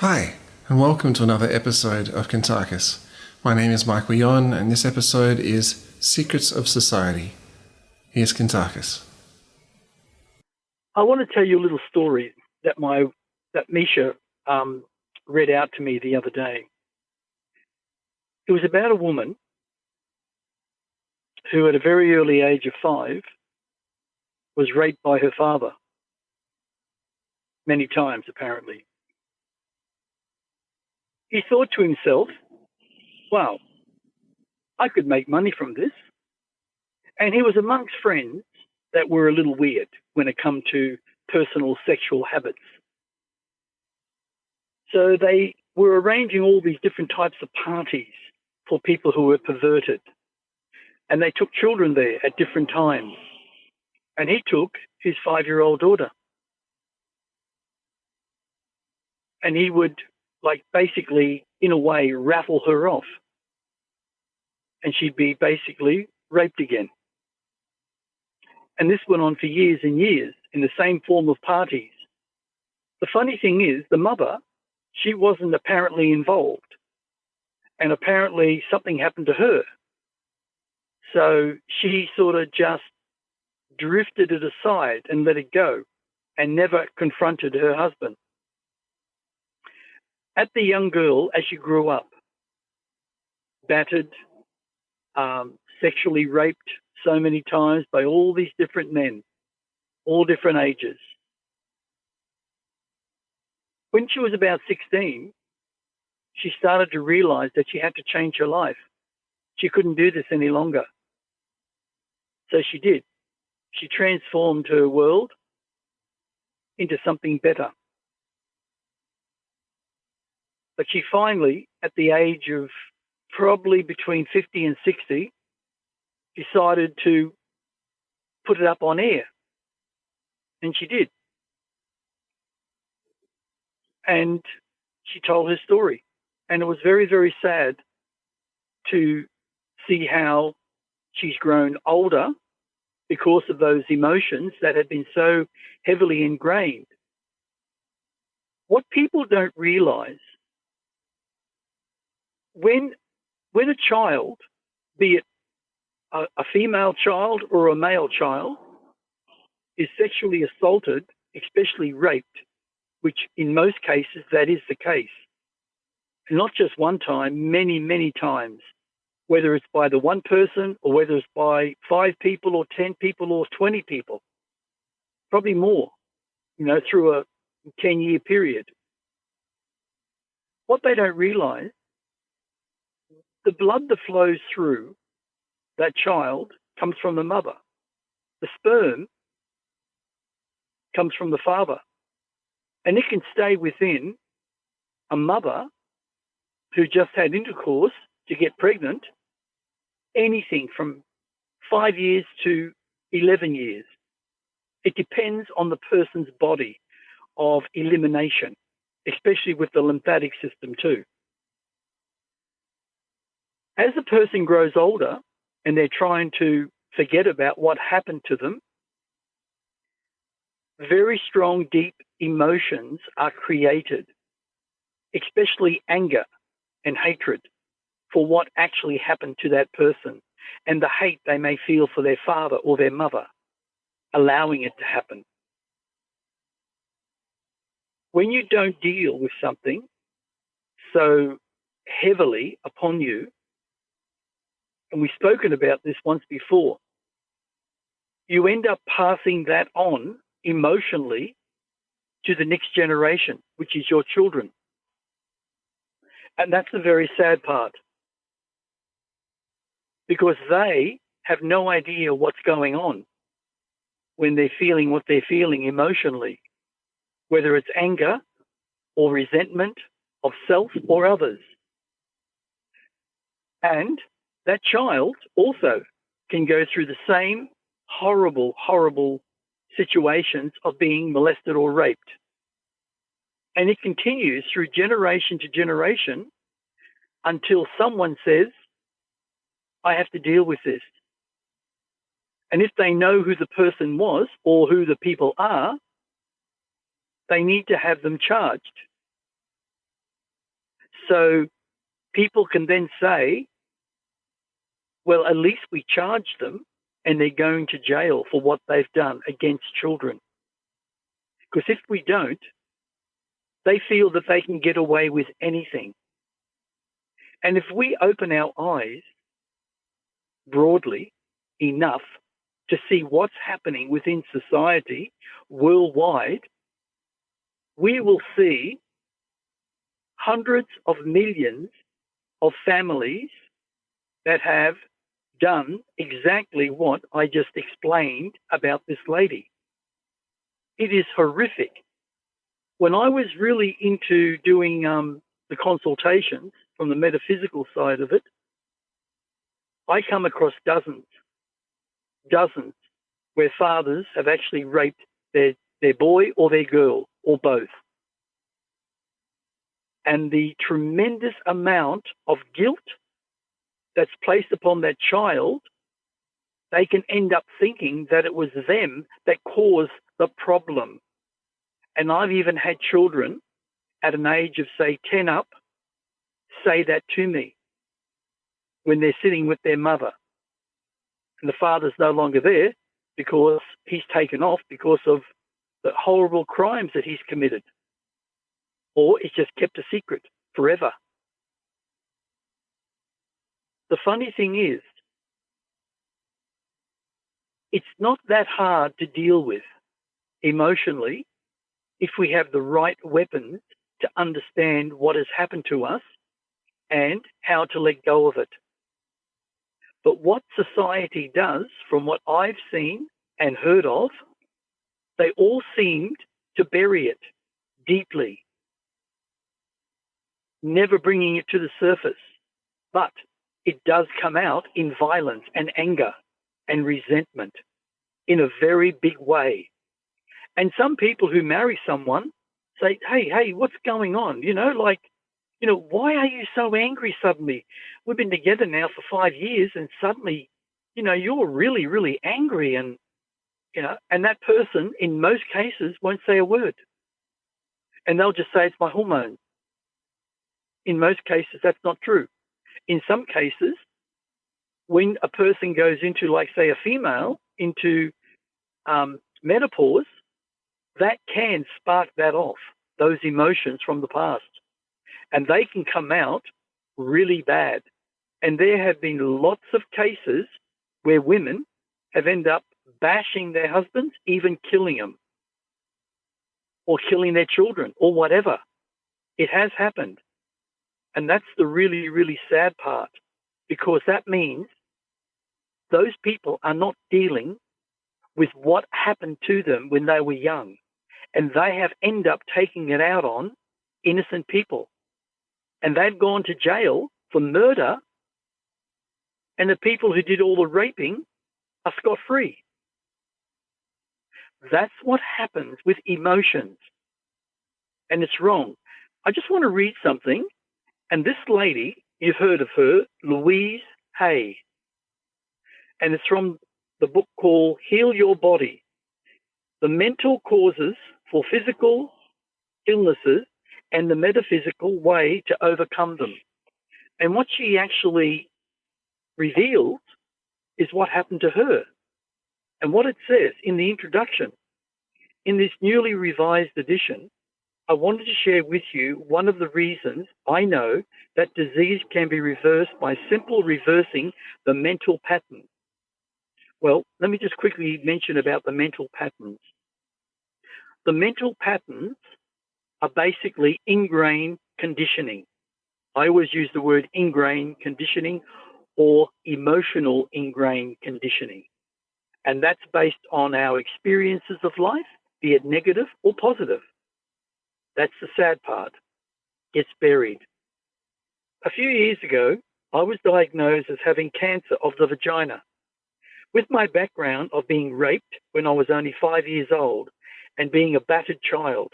Hi, and welcome to another episode of Kuntarkis. My name is Michael Yon, and this episode is Secrets of Society. Here's Kuntarkis. I want to tell you a little story that Misha read out to me the other day. It was about a woman who, at a very early age of 5, was raped by her father many times, apparently. He thought to himself, wow, I could make money from this. And he was amongst friends that were a little weird when it come to personal sexual habits. So they were arranging all these different types of parties for people who were perverted. And they took children there at different times. And he took his 5-year-old daughter. And he would, basically, in a way, raffle her off. And she'd be basically raped again. And this went on for years and years in the same form of parties. The funny thing is, the mother, she wasn't apparently involved. And apparently something happened to her. So she sort of just drifted it aside and let it go and never confronted her husband. At the young girl, as she grew up, battered, sexually raped so many times by all these different men, all different ages. When she was about 16, she started to realize that she had to change her life. She couldn't do this any longer. So she did. She transformed her world into something better. But she finally, at the age of probably between 50 and 60, decided to put it up on air. And she did. And she told her story. And it was very, very sad to see how she's grown older because of those emotions that had been so heavily ingrained. What people don't realize, when a child, be it a female child or a male child, is sexually assaulted, especially raped, which in most cases that is the case, and not just one time, many, many times, whether it's by the one person or whether it's by 5 people or 10 people or 20 people, probably more, through a 10-year period. What they don't realize, the blood that flows through that child comes from the mother. The sperm comes from the father. And it can stay within a mother who just had intercourse to get pregnant, anything from 5 years to 11 years. It depends on the person's body of elimination, especially with the lymphatic system too. As a person grows older and they're trying to forget about what happened to them, very strong, deep emotions are created, especially anger and hatred for what actually happened to that person and the hate they may feel for their father or their mother, allowing it to happen. When you don't deal with something so heavily upon you, and we've spoken about this once before, you end up passing that on emotionally to the next generation, which is your children. And that's the very sad part, because they have no idea what's going on when they're feeling what they're feeling emotionally, whether it's anger or resentment of self or others. And that child also can go through the same horrible, horrible situations of being molested or raped. And it continues through generation to generation until someone says, I have to deal with this. And if they know who the person was or who the people are, they need to have them charged. So people can then say, well, at least we charge them and they're going to jail for what they've done against children. Because if we don't, they feel that they can get away with anything. And if we open our eyes broadly enough to see what's happening within society worldwide, we will see hundreds of millions of families that have done exactly what I just explained about this lady. It is horrific. When I was really into doing the consultations from the metaphysical side of it, I come across dozens, where fathers have actually raped their boy or their girl, or both. And the tremendous amount of guilt that's placed upon that child, they can end up thinking that it was them that caused the problem. And I've even had children at an age of, say, 10 up, say that to me when they're sitting with their mother. And the father's no longer there because he's taken off because of the horrible crimes that he's committed. Or it's just kept a secret forever. The funny thing is, it's not that hard to deal with emotionally if we have the right weapons to understand what has happened to us and how to let go of it. But what society does, from what I've seen and heard of, they all seemed to bury it deeply, never bringing it to the surface. But it does come out in violence and anger and resentment in a very big way. And some people who marry someone say, hey, what's going on? Why are you so angry suddenly? We've been together now for 5 years and suddenly, you're really, really angry. And that person in most cases won't say a word. And they'll just say it's my hormones. In most cases, that's not true. In some cases, when a person goes into, like, say, a female, into menopause, that can spark that off, those emotions from the past. And they can come out really bad. And there have been lots of cases where women have ended up bashing their husbands, even killing them, or killing their children, or whatever. It has happened. And that's the really, really sad part, because that means those people are not dealing with what happened to them when they were young. And they have ended up taking it out on innocent people. And they've gone to jail for murder, and the people who did all the raping are scot-free. That's what happens with emotions. And it's wrong. I just want to read something. And this lady, you've heard of her, Louise Hay. And it's from the book called Heal Your Body: The Mental Causes for Physical Illnesses and the Metaphysical Way to Overcome Them. And what she actually reveals is what happened to her. And what it says in the introduction, in this newly revised edition, I wanted to share with you one of the reasons I know that disease can be reversed by simple reversing the mental pattern. Well, let me just quickly mention about the mental patterns. The mental patterns are basically ingrained conditioning. I always use the word ingrained conditioning or emotional ingrained conditioning. And that's based on our experiences of life, be it negative or positive. That's the sad part. It's buried. A few years ago, I was diagnosed as having cancer of the vagina. With my background of being raped when I was only 5 years old and being a battered child,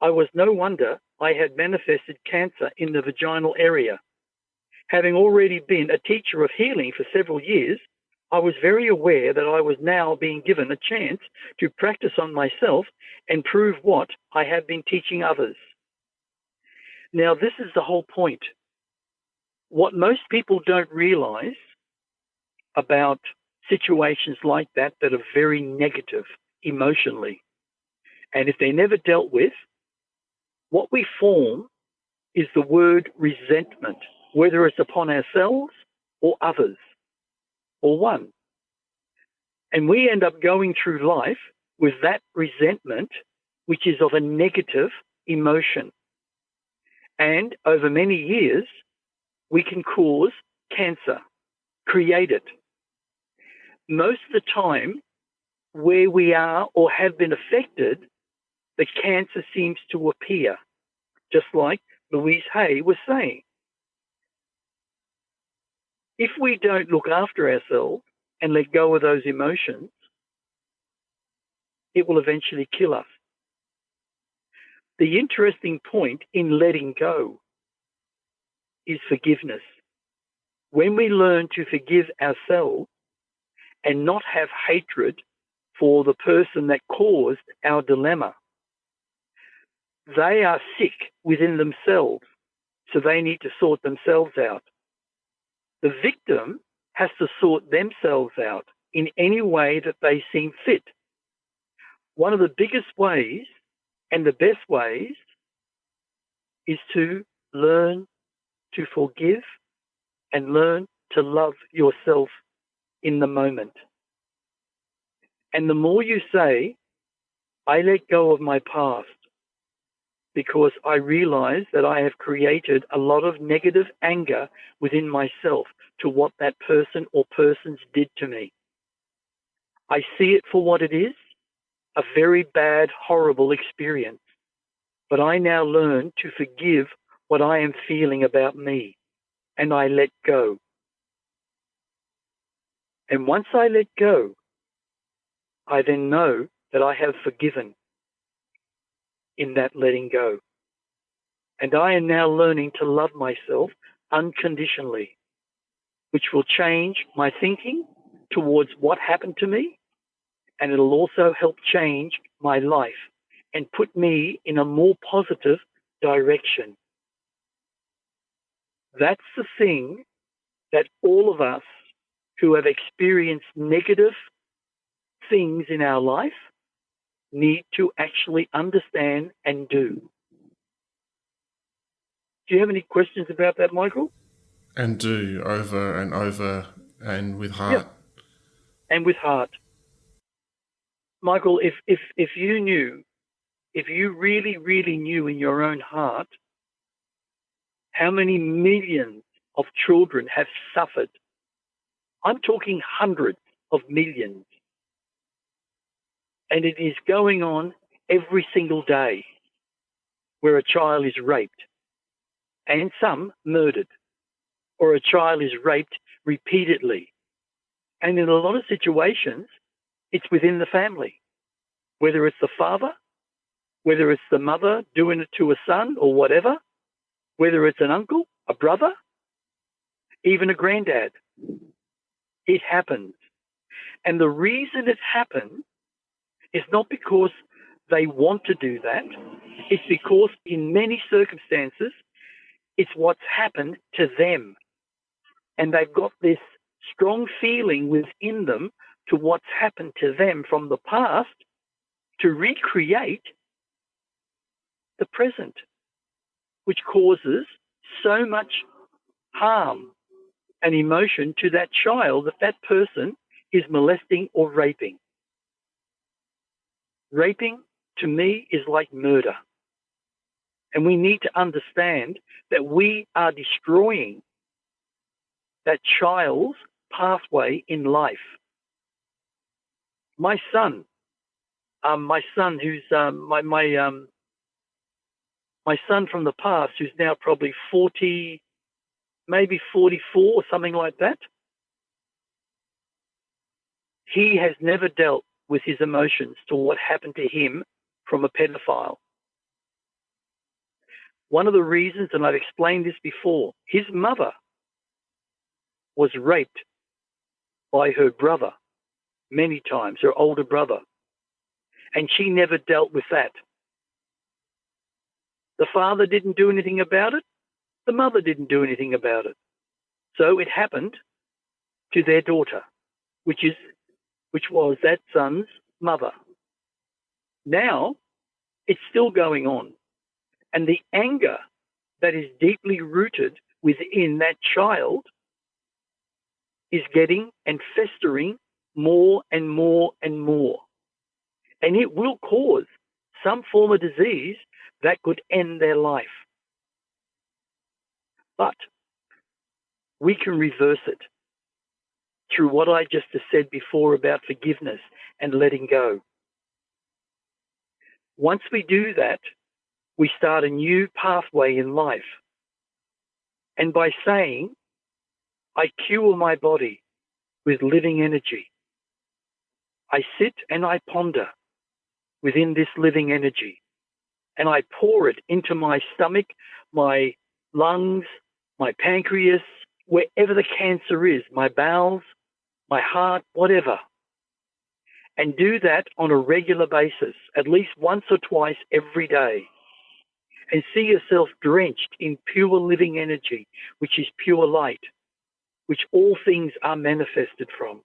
I was no wonder I had manifested cancer in the vaginal area. Having already been a teacher of healing for several years, I was very aware that I was now being given a chance to practice on myself and prove what I have been teaching others. Now, this is the whole point. What most people don't realize about situations like that are very negative emotionally, and if they're never dealt with, what we form is the word resentment, whether it's upon ourselves or others or one. And we end up going through life with that resentment, which is of a negative emotion. And over many years, we can cause cancer, create it. Most of the time, where we are or have been affected, the cancer seems to appear, just like Louise Hay was saying. If we don't look after ourselves and let go of those emotions, it will eventually kill us. The interesting point in letting go is forgiveness. When we learn to forgive ourselves and not have hatred for the person that caused our dilemma, they are sick within themselves, so they need to sort themselves out. The victim has to sort themselves out in any way that they seem fit. One of the biggest ways and the best ways is to learn to forgive and learn to love yourself in the moment. And the more you say, I let go of my past because I realize that I have created a lot of negative anger within myself to what that person or persons did to me. I see it for what it is, a very bad, horrible experience. But I now learn to forgive what I am feeling about me, and I let go. And once I let go, I then know that I have forgiven in that letting go. And I am now learning to love myself unconditionally, which will change my thinking towards what happened to me, and it'll also help change my life and put me in a more positive direction. That's the thing that all of us who have experienced negative things in our life need to actually understand and do. Do you have any questions about that, Michael? And do over and with heart. Yep. And with heart. Michael, if you knew, if you really, really knew in your own heart how many millions of children have suffered, I'm talking hundreds of millions, and it is going on every single day where a child is raped and some murdered, or a child is raped repeatedly. And in a lot of situations, it's within the family, whether it's the father, whether it's the mother doing it to a son or whatever, whether it's an uncle, a brother, even a granddad. It happens. And the reason it happens is not because they want to do that. It's because in many circumstances, it's what's happened to them. And they've got this strong feeling within them to what's happened to them from the past to recreate the present, which causes so much harm and emotion to that child that that person is molesting or raping. Raping, to me, is like murder. And we need to understand that we are destroying that child's pathway in life. My son who's my son from the past, who's now probably 40, maybe 44 or something like that, he has never dealt with his emotions to what happened to him from a pedophile. One of the reasons, and I've explained this before, his mother was raped by her brother many times, her older brother, and she never dealt with that. The father didn't do anything about it. The mother didn't do anything about it. So it happened to their daughter, which was that son's mother. Now it's still going on. And the anger that is deeply rooted within that child is getting and festering more and more and more. And it will cause some form of disease that could end their life. But we can reverse it through what I just said before about forgiveness and letting go. Once we do that, we start a new pathway in life. And by saying, I cure my body with living energy, I sit and I ponder within this living energy, and I pour it into my stomach, my lungs, my pancreas, wherever the cancer is, my bowels, my heart, whatever. And do that on a regular basis, at least once or twice every day. And see yourself drenched in pure living energy, which is pure light, which all things are manifested from.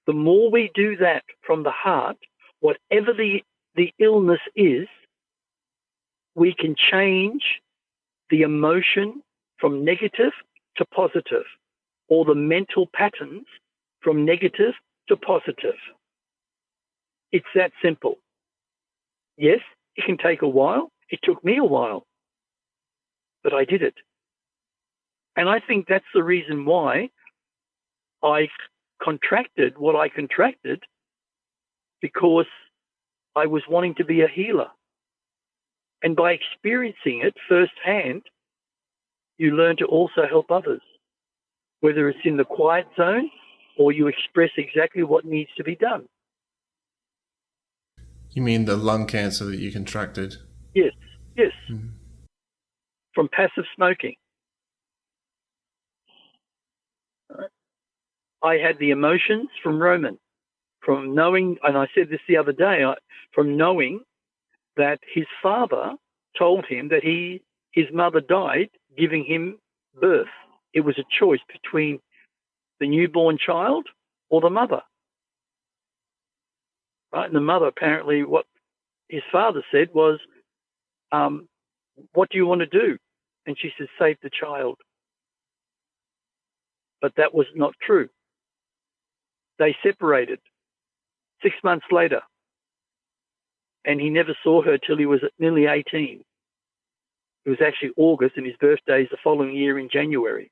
The more we do that from the heart, whatever the illness is, we can change the emotion from negative to positive, or the mental patterns from negative to positive. It's that simple. Yes, it can take a while. It took me a while, but I did it. And I think that's the reason why I contracted what I contracted, because I was wanting to be a healer. And by experiencing it firsthand, you learn to also help others, whether it's in the quiet zone or you express exactly what needs to be done. You mean the lung cancer that you contracted? Yes. Mm-hmm. From passive smoking. I had the emotions from Roman, from knowing, and I said this the other day, from knowing that his father told him that his mother died giving him birth. It was a choice between the newborn child or the mother. Right? And the mother, apparently, what his father said was, what do you want to do? And she said, save the child. But that was not true. They separated 6 months later, and he never saw her till he was nearly 18. It was actually August, and his birthday is the following year in January.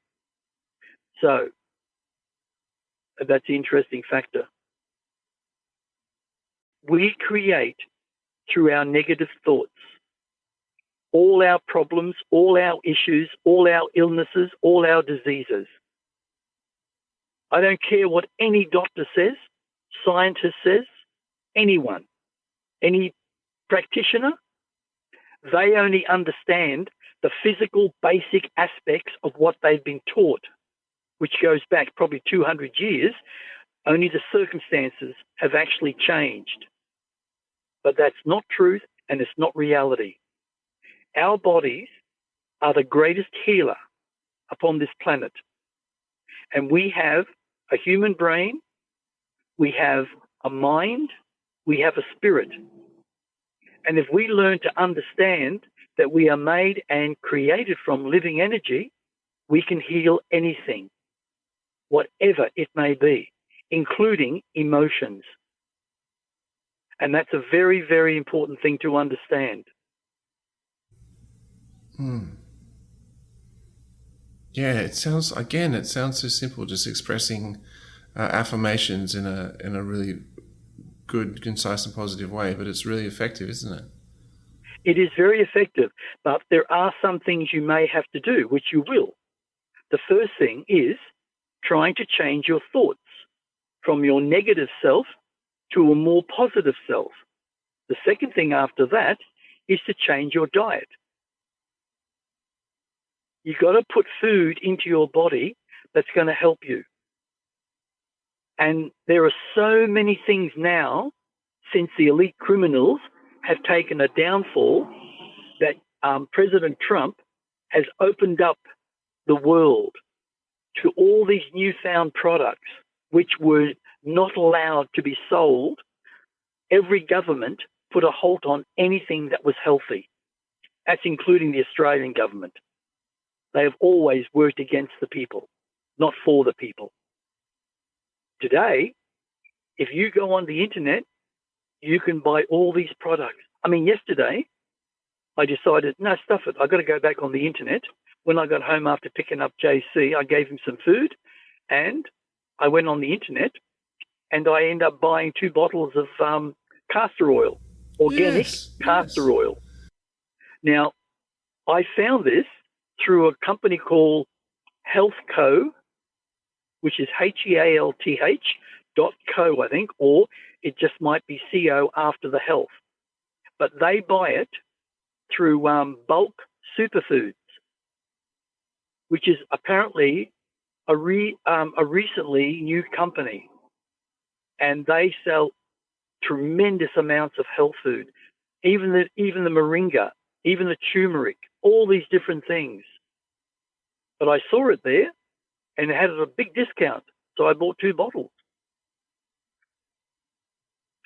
So that's the interesting factor. We create through our negative thoughts all our problems, all our issues, all our illnesses, all our diseases. I don't care what any doctor says, scientist says, anyone, any practitioner, they only understand the physical basic aspects of what they've been taught, which goes back probably 200 years. Only the circumstances have actually changed. But that's not truth, and it's not reality. Our bodies are the greatest healer upon this planet. And we have a human brain, we have a mind, we have a spirit. And if we learn to understand that we are made and created from living energy, we can heal anything, whatever it may be, including emotions. And that's a very, very important thing to understand. Yeah, it sounds so simple, just expressing affirmations in a really good, concise and positive way, but it's really effective, isn't it? It is very effective, but there are some things you may have to do, which you will. The first thing is trying to change your thoughts from your negative self to a more positive self. The second thing after that is to change your diet. You've got to put food into your body that's going to help you. And there are so many things now, since the elite criminals have taken a downfall, that President Trump has opened up the world to all these newfound products which were not allowed to be sold. Every government put a halt on anything that was healthy. That's including the Australian government. They have always worked against the people, not for the people. Today, if you go on the internet, you can buy all these products. I mean, yesterday, I decided, no, stuff it. I've got to go back on the internet. When I got home after picking up JC, I gave him some food and I went on the internet and I ended up buying 2 bottles of castor oil, organic castor oil. Now, I found this through a company called HealthCo, which is HEALTH.co, I think, or it just might be CO after the health. But they buy it through bulk superfoods, which is apparently a recently new company. And they sell tremendous amounts of health food, even the moringa, even the turmeric, all these different things. But I saw it there and it had a big discount, so I bought 2 bottles.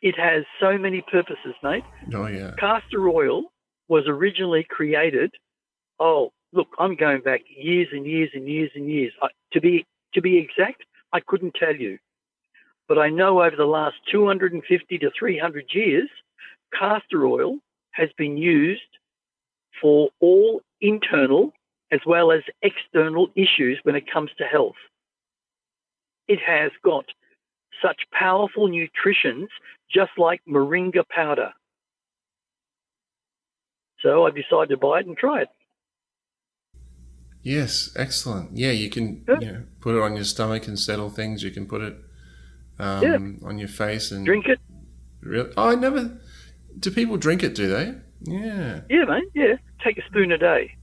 It has so many purposes, mate. Oh, yeah. Castor oil was originally created, look, I'm going back years and years and years and years. To be exact, I couldn't tell you. But I know over the last 250 to 300 years, castor oil has been used for all internal as well as external issues when it comes to health. It has got such powerful nutritions, just like moringa powder. So I decided to buy it and try it. Yes, excellent. Yeah, you can put it on your stomach and settle things. You can put it on your face and drink it. Really? Oh, I never. Do people drink it? Do they? Yeah. Yeah, mate. Yeah, take a spoon a day.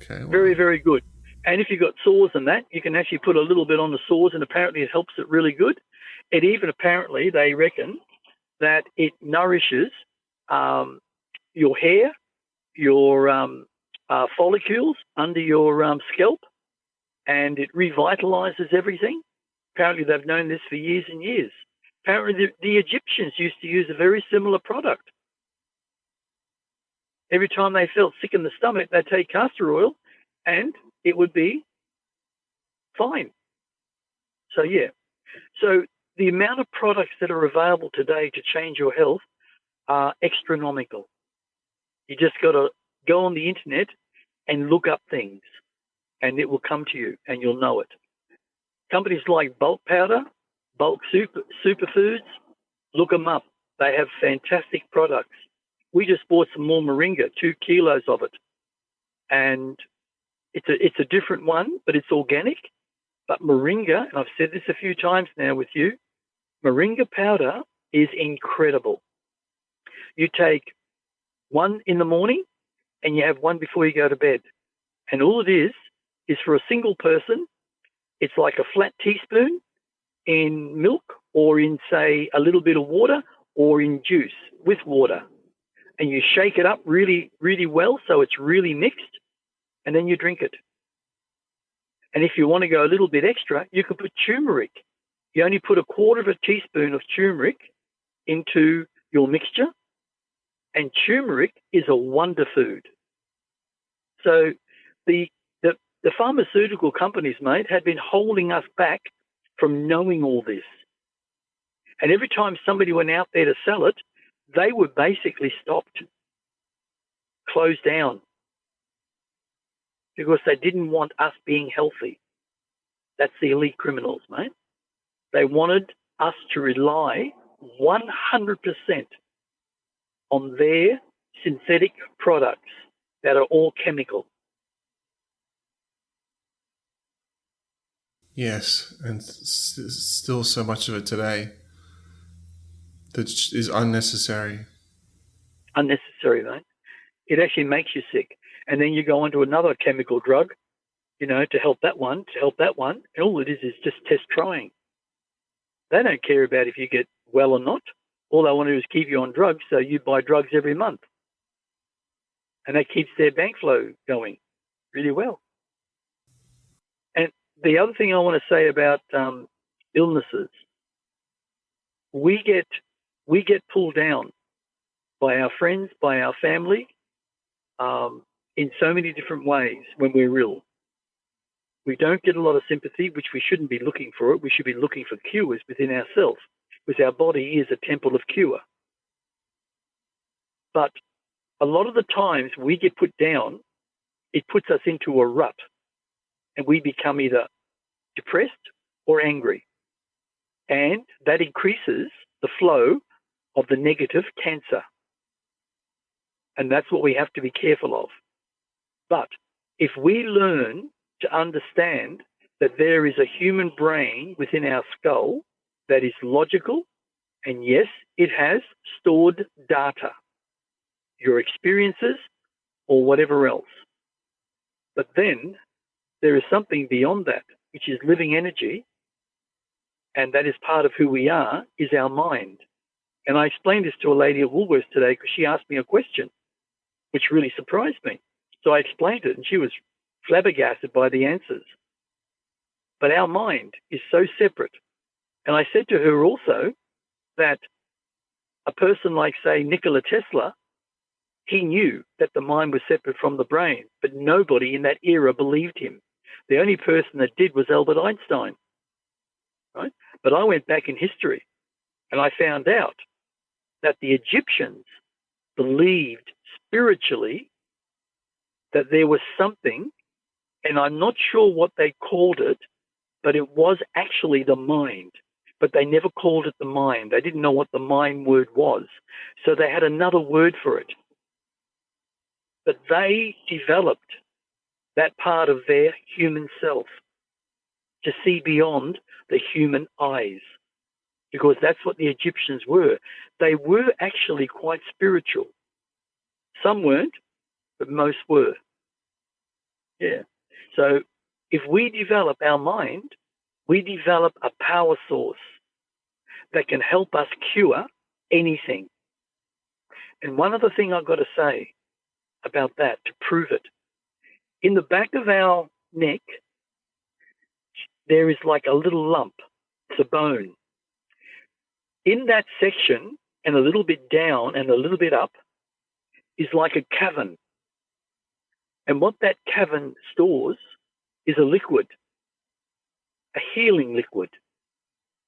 Okay. Well. Very, very good. And if you've got sores and that, you can actually put a little bit on the sores, and apparently it helps it really good. It even apparently they reckon that it nourishes your hair, your follicles under your scalp, and it revitalizes everything. Apparently they've known this for years and years. Apparently the Egyptians used to use a very similar product. Every time they felt sick in the stomach, they'd take castor oil and it would be fine. So, yeah. So the amount of products that are available today to change your health are astronomical. You just got to go on the internet and look up things, and it will come to you, and you'll know it. Companies like Bulk Powder, Bulk Superfoods, look them up. They have fantastic products. We just bought some more moringa, 2 kilos of it, and it's a different one, but it's organic. But moringa, and I've said this a few times now with you, moringa powder is incredible. You take 1 in the morning and you have 1 before you go to bed. And all it is for a single person, it's like a flat teaspoon in milk or in, say, a little bit of water or in juice with water. And you shake it up really, really well so it's really mixed, and then you drink it. And if you want to go a little bit extra, you can put turmeric. You only put 1/4 of a teaspoon of turmeric into your mixture, and turmeric is a wonder food. So the pharmaceutical companies, mate, had been holding us back from knowing all this. And every time somebody went out there to sell it, they were basically stopped, closed down, because they didn't want us being healthy. That's the elite criminals, mate. They wanted us to rely 100% on their synthetic products that are all chemical. Yes, and still so much of it today that is unnecessary. Unnecessary, mate. It actually makes you sick. And then you go on to another chemical drug, to help that one, and all it is just test trying. They don't care about if you get well or not. All they want to do is keep you on drugs, so you buy drugs every month. and that keeps their bank flow going really well. And the other thing I want to say about illnesses, we get pulled down by our friends, by our family, in so many different ways when we're ill. We don't get a lot of sympathy, which we shouldn't be looking for it. We should be looking for cures within ourselves, because our body is a temple of cure. But a lot of the times we get put down, it puts us into a rut, and we become either depressed or angry. And that increases the flow of the negative cancer. And that's what we have to be careful of. But if we learn to understand that there is a human brain within our skull that is logical, and yes, it has stored data, your experiences or whatever else. But then there is something beyond that, which is living energy, and that is part of who we are, is our mind. And I explained this to a lady at Woolworths today because she asked me a question, which really surprised me. So I explained it, and she was flabbergasted by the answers. But our mind is so separate. And I said to her also that a person like, say, Nikola Tesla, he knew that the mind was separate from the brain, but nobody in that era believed him. The only person that did was Albert Einstein, right? But I went back in history and I found out that the Egyptians believed spiritually that there was something, and I'm not sure what they called it, but it was actually the mind. But they never called it the mind. They didn't know what the mind word was. So they had another word for it. But they developed that part of their human self to see beyond the human eyes, because that's what the Egyptians were. They were actually quite spiritual. Some weren't, but most were. Yeah. So if we develop our mind, we develop a power source that can help us cure anything. And one other thing I've got to say about that to prove it. In the back of our neck, there is like a little lump. It's a bone. In that section, and a little bit down and a little bit up, is like a cavern. And what that cavern stores is a liquid, a healing liquid.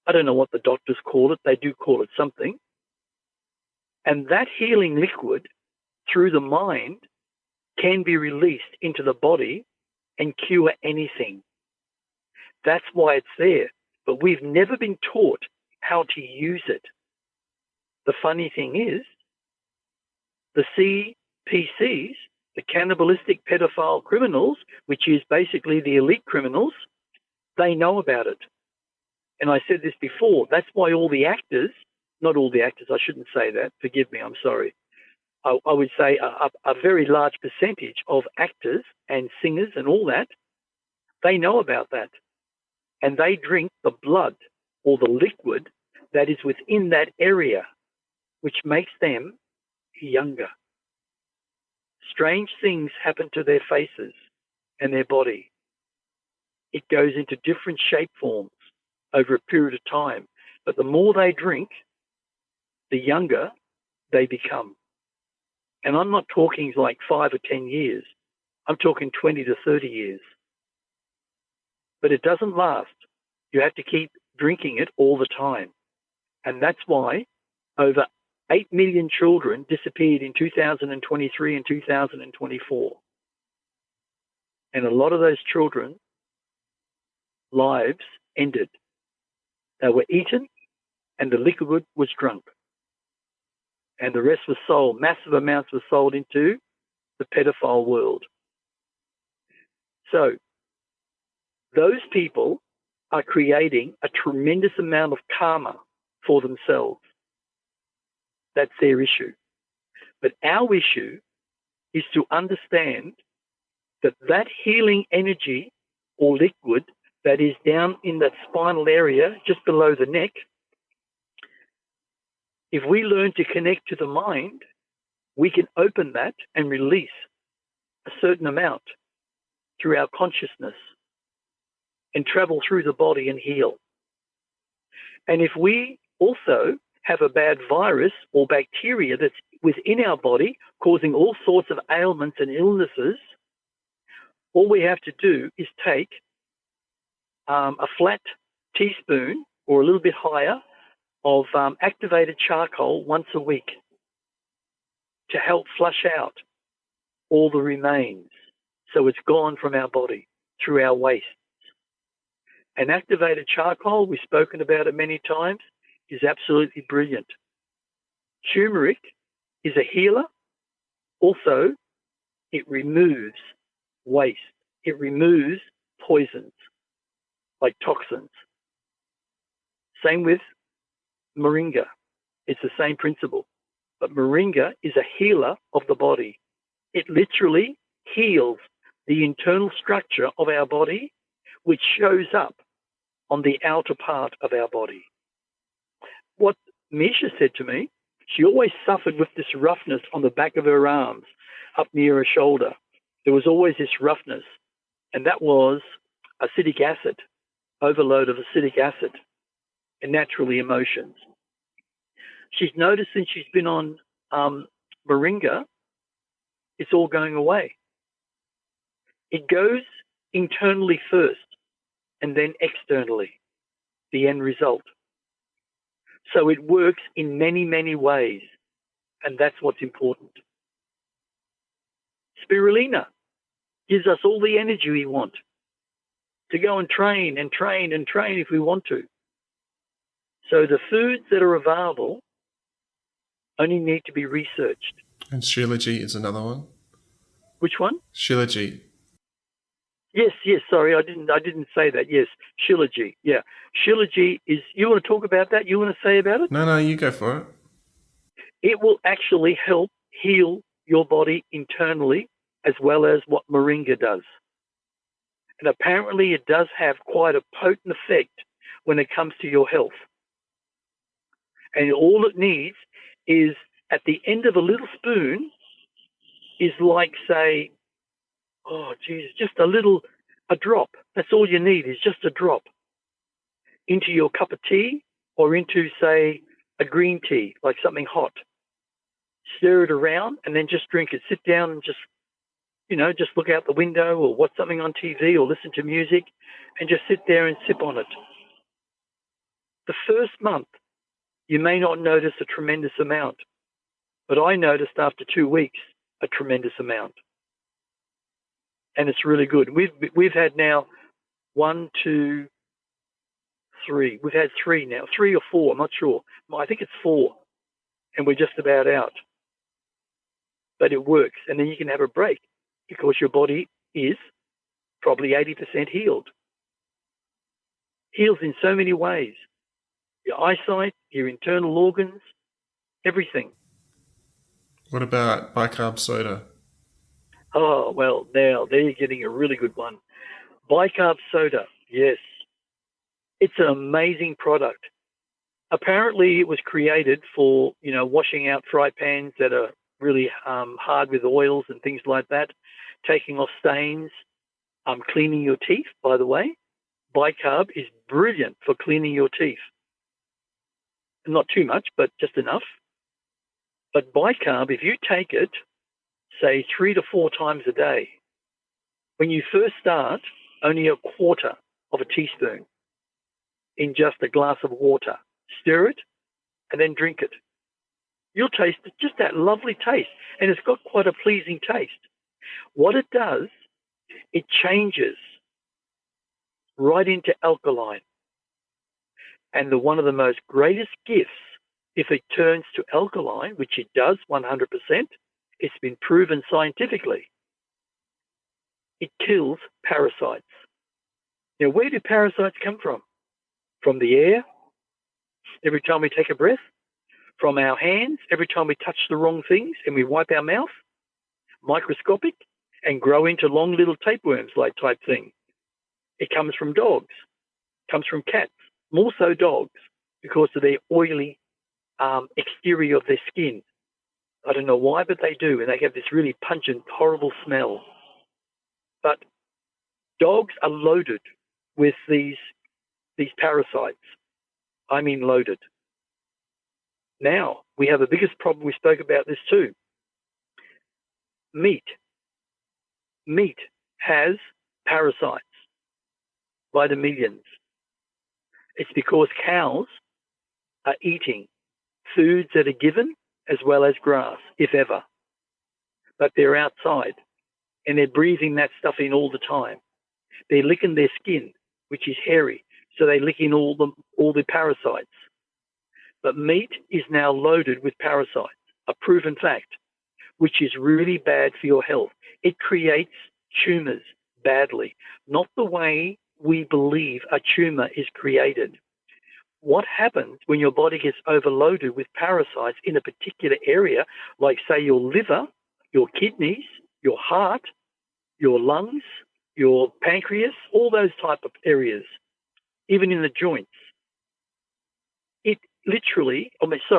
I don't know what the doctors call it. They do call it something. And that healing liquid, through the mind, can be released into the body and cure anything. That's why it's there. But we've never been taught how to use it. The funny thing is, the CPCs, the cannibalistic pedophile criminals, which is basically the elite criminals, they know about it. And I said this before, that's why all the actors, not all the actors, I shouldn't say that, forgive me, I'm sorry. I would say a very large percentage of actors and singers and all that, they know about that. And they drink the blood or the liquid that is within that area, which makes them younger. Strange things happen to their faces and their body. It goes into different shape forms over a period of time. But the more they drink, the younger they become. And I'm not talking like 5 or 10 years. I'm talking 20 to 30 years. But it doesn't last. You have to keep drinking it all the time. And that's why over 8 million children disappeared in 2023 and 2024. And a lot of those children lives ended. They were eaten and the liquid was drunk. And the rest was sold. Massive amounts were sold into the pedophile world. So those people are creating a tremendous amount of karma for themselves. That's their issue. But our issue is to understand that that healing energy or liquid that is down in that spinal area, just below the neck, if we learn to connect to the mind, we can open that and release a certain amount through our consciousness and travel through the body and heal. And if we also have a bad virus or bacteria that's within our body causing all sorts of ailments and illnesses, all we have to do is take a flat teaspoon or a little bit higher of activated charcoal once a week to help flush out all the remains, so it's gone from our body through our waste. And activated charcoal, we've spoken about it many times, is absolutely brilliant. Turmeric is a healer. Also, it removes waste. It removes poisons, like toxins. Same with moringa. It's the same principle. But moringa is a healer of the body. It literally heals the internal structure of our body, which shows up on the outer part of our body. What Misha said to me, she always suffered with this roughness on the back of her arms, up near her shoulder. There was always this roughness, and that was acetic acid, overload of acetic acid, and naturally emotions. She's noticed since she's been on moringa, it's all going away. It goes internally first and then externally, the end result. So it works in many, many ways, and that's what's important. Spirulina gives us all the energy we want to go and train and train and train if we want to. So the foods that are available only need to be researched. And Shilajit is another one. Which one? Shilajit. Yes, sorry, I didn't say that. Yes, Shilajit. Yeah. Shilajit is, you want to talk about that? You want to say about it? No, you go for it. It will actually help heal your body internally as well as what moringa does. And apparently it does have quite a potent effect when it comes to your health. And all it needs is, at the end of a little spoon, is like, say, just a drop. That's all you need, is just a drop into your cup of tea or into, say, a green tea, like something hot. Stir it around and then just drink it. Sit down and just look out the window or watch something on TV or listen to music and just sit there and sip on it. The first month, you may not notice a tremendous amount, but I noticed after 2 weeks a tremendous amount. And it's really good. We've had now 1, 2, 3. We've had 3 now, 3 or 4. I'm not sure. I think it's 4, and we're just about out. But it works, and then you can have a break because your body is probably 80% healed. Heals in so many ways. Your eyesight, your internal organs, everything. What about bicarb soda? Oh, well, now there you're getting a really good one. Bicarb soda, yes. It's an amazing product. Apparently it was created for, washing out fry pans that are really hard with oils and things like that, taking off stains, cleaning your teeth, by the way. Bicarb is brilliant for cleaning your teeth. Not too much, but just enough. But bicarb, if you take it, say 3 to 4 times a day, when you first start, only a quarter of a teaspoon in just a glass of water. Stir it and then drink it. You'll taste just that lovely taste, and it's got quite a pleasing taste. What it does, it changes right into alkaline. And one of the most greatest gifts, if it turns to alkaline, which it does 100%, it's been proven scientifically, it kills parasites. Now, where do parasites come from? From the air, every time we take a breath. From our hands, every time we touch the wrong things and we wipe our mouth. Microscopic, and grow into long little tapeworms like type thing. It comes from dogs. It comes from cats. More so dogs, because of their oily exterior of their skin. I don't know why, but they do, and they have this really pungent, horrible smell. But dogs are loaded with these parasites. I mean loaded. Now, we have the biggest problem. We spoke about this too. Meat. Meat has parasites by the millions. It's because cows are eating foods that are given as well as grass, if ever. But they're outside and they're breathing that stuff in all the time. They're licking their skin, which is hairy, so they're licking all the parasites. But meat is now loaded with parasites, a proven fact, which is really bad for your health. It creates tumors badly, not the way we believe a tumor is created. What happens when your body gets overloaded with parasites in a particular area, like, say, your liver, your kidneys, your heart, your lungs, your pancreas, all those type of areas, even in the joints?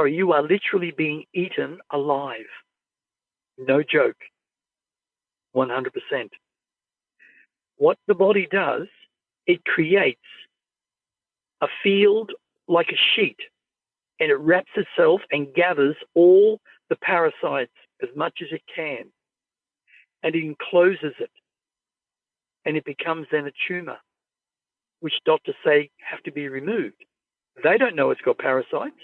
You are literally being eaten alive. No joke. 100%. What the body does, it creates a field like a sheet, and it wraps itself and gathers all the parasites as much as it can, and it encloses it, and it becomes then a tumor, which doctors say have to be removed. They don't know it's got parasites.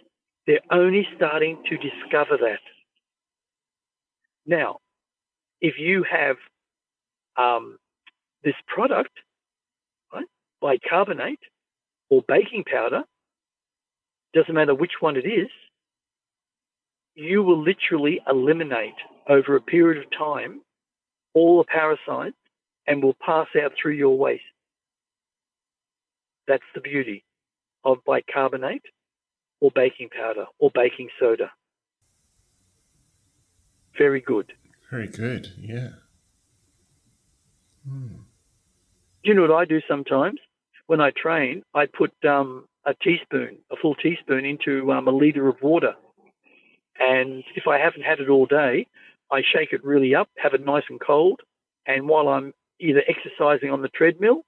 They're only starting to discover that. Now, if you have this product, right, bicarbonate or baking powder, doesn't matter which one it is, you will literally eliminate over a period of time all the parasites and will pass out through your waste. That's the beauty of bicarbonate or baking powder or baking soda. Very good. Very good, yeah. You know what I do sometimes? When I train, I put a full teaspoon into a liter of water. And if I haven't had it all day, I shake it really up, have it nice and cold. And while I'm either exercising on the treadmill,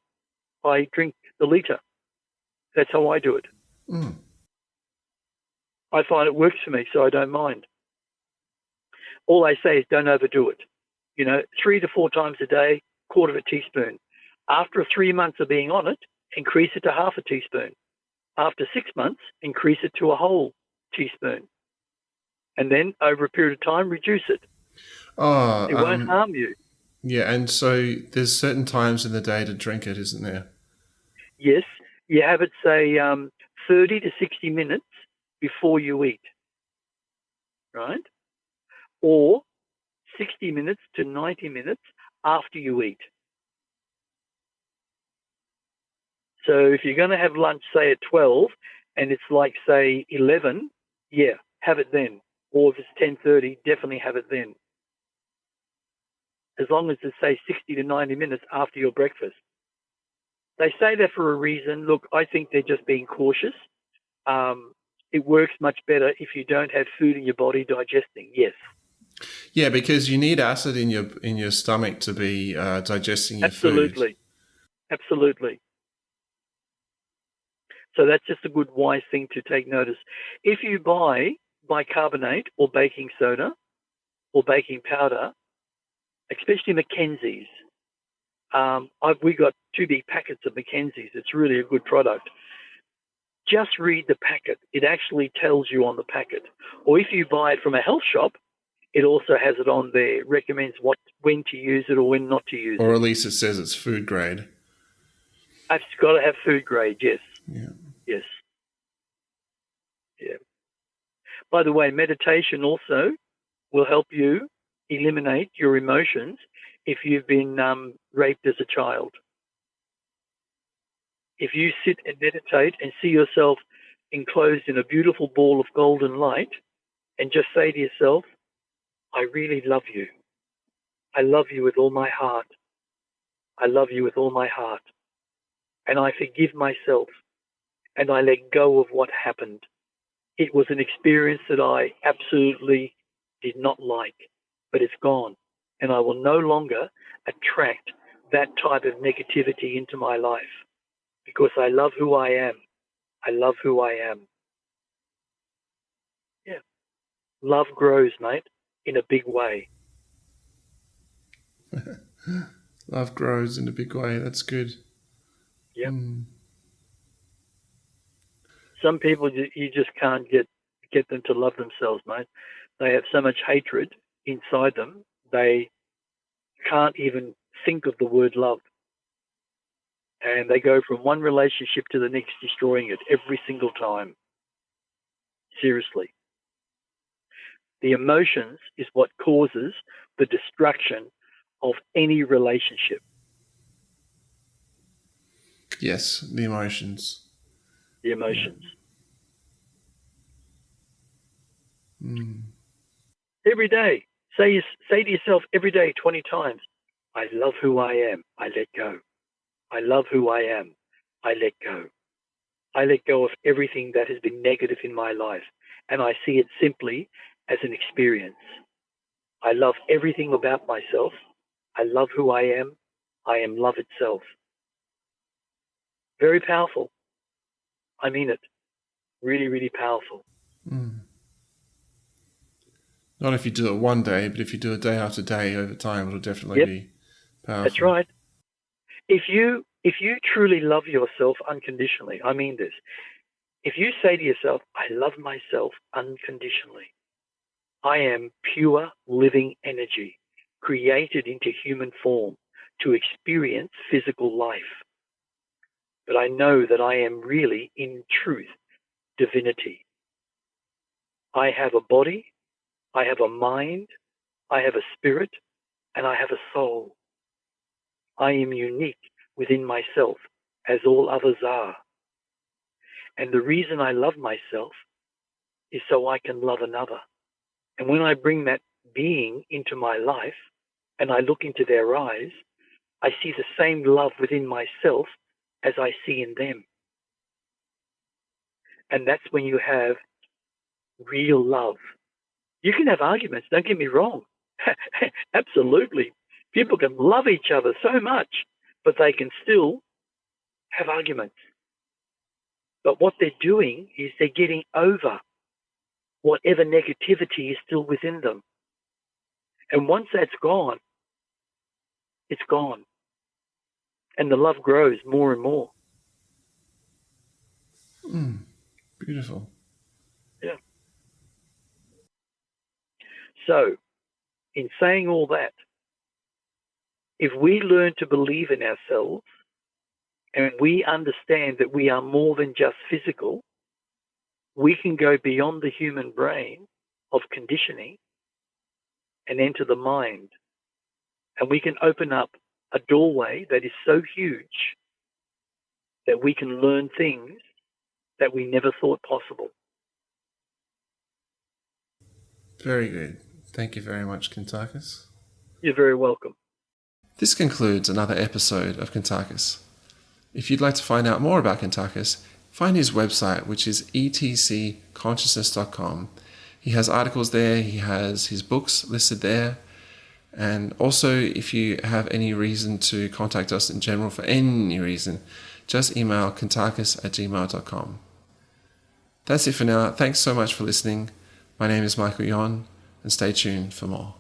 I drink the liter. That's how I do it. Mm. I find it works for me, so I don't mind. All I say is don't overdo it. 3 to 4 times a day, quarter of a teaspoon. After 3 months of being on it, increase it to half a teaspoon. After 6 months, increase it to a whole teaspoon. And then over a period of time, reduce it. Oh, It won't harm you. Yeah, and so there's certain times in the day to drink it, isn't there? Yes, you have it, say, 30 to 60 minutes before you eat, right? Or 60 minutes to 90 minutes after you eat. So if you're going to have lunch, say, at 12, and it's like, say, 11, yeah, have it then. Or if it's 10:30, definitely have it then. As long as it's, say, 60 to 90 minutes after your breakfast. They say that for a reason. Look, I think they're just being cautious. It works much better if you don't have food in your body digesting, yes. Yeah, because you need acid in your stomach to be digesting your food. Absolutely. So that's just a good wise thing to take notice. If you buy bicarbonate or baking soda or baking powder, especially Mackenzie's, we got 2 big packets of Mackenzie's. It's really a good product. Just read the packet. It actually tells you on the packet. Or if you buy it from a health shop, it also has it on there, recommends when to use it or when not to use it. Or at least it says it's food grade. It's got to have food grade, yes. Yeah. Yes. Yeah. By the way, meditation also will help you eliminate your emotions if you've been raped as a child. If you sit and meditate and see yourself enclosed in a beautiful ball of golden light and just say to yourself, I really love you. I love you with all my heart. I love you with all my heart. And I forgive myself and I let go of what happened. It was an experience that I absolutely did not like, but it's gone. And I will no longer attract that type of negativity into my life because I love who I am. I love who I am. Yeah. Love grows, mate, in a big way. Love grows in a big way. That's good. Yeah. Some people, you just can't get them to love themselves, mate. They have so much hatred inside them, they can't even think of the word love. And they go from one relationship to the next, destroying it every single time. Seriously. The emotions is what causes the destruction of any relationship. Yes, the emotions. The emotions. Yeah. Every day, say to yourself every day 20 times, I love who I am. I let go. I love who I am. I let go. I let go of everything that has been negative in my life, and I see it simply as an experience. I love everything about myself. I love who I am. I am love itself. Very powerful. I mean it. Really, really powerful. Not if you do it one day, but if you do it day after day over time, it'll definitely be powerful. That's right. If you truly love yourself unconditionally, I mean this. If you say to yourself, I love myself unconditionally, I am pure living energy created into human form to experience physical life. But I know that I am really, in truth, divinity. I have a body, I have a mind, I have a spirit, and I have a soul. I am unique within myself, as all others are. And the reason I love myself is so I can love another. And when I bring that being into my life and I look into their eyes, I see the same love within myself as I see in them. And that's when you have real love. You can have arguments, don't get me wrong. Absolutely. People can love each other so much, but they can still have arguments. But what they're doing is they're getting over whatever negativity is still within them. And once that's gone, it's gone. And the love grows more and more. Beautiful. Yeah. So, in saying all that, if we learn to believe in ourselves and we understand that we are more than just physical, we can go beyond the human brain of conditioning and enter the mind. And we can open up a doorway that is so huge that we can learn things that we never thought possible. Very good. Thank you very much, Kuntarkis. You're very welcome. This concludes another episode of Kuntarkis. If you'd like to find out more about Kuntarkis, find his website, which is etcconsciousness.com. He has articles there, he has his books listed there, and also if you have any reason to contact us in general for any reason, just email kuntarkis@gmail.com. That's it for now. Thanks so much for listening. My name is Michael Yon, and stay tuned for more.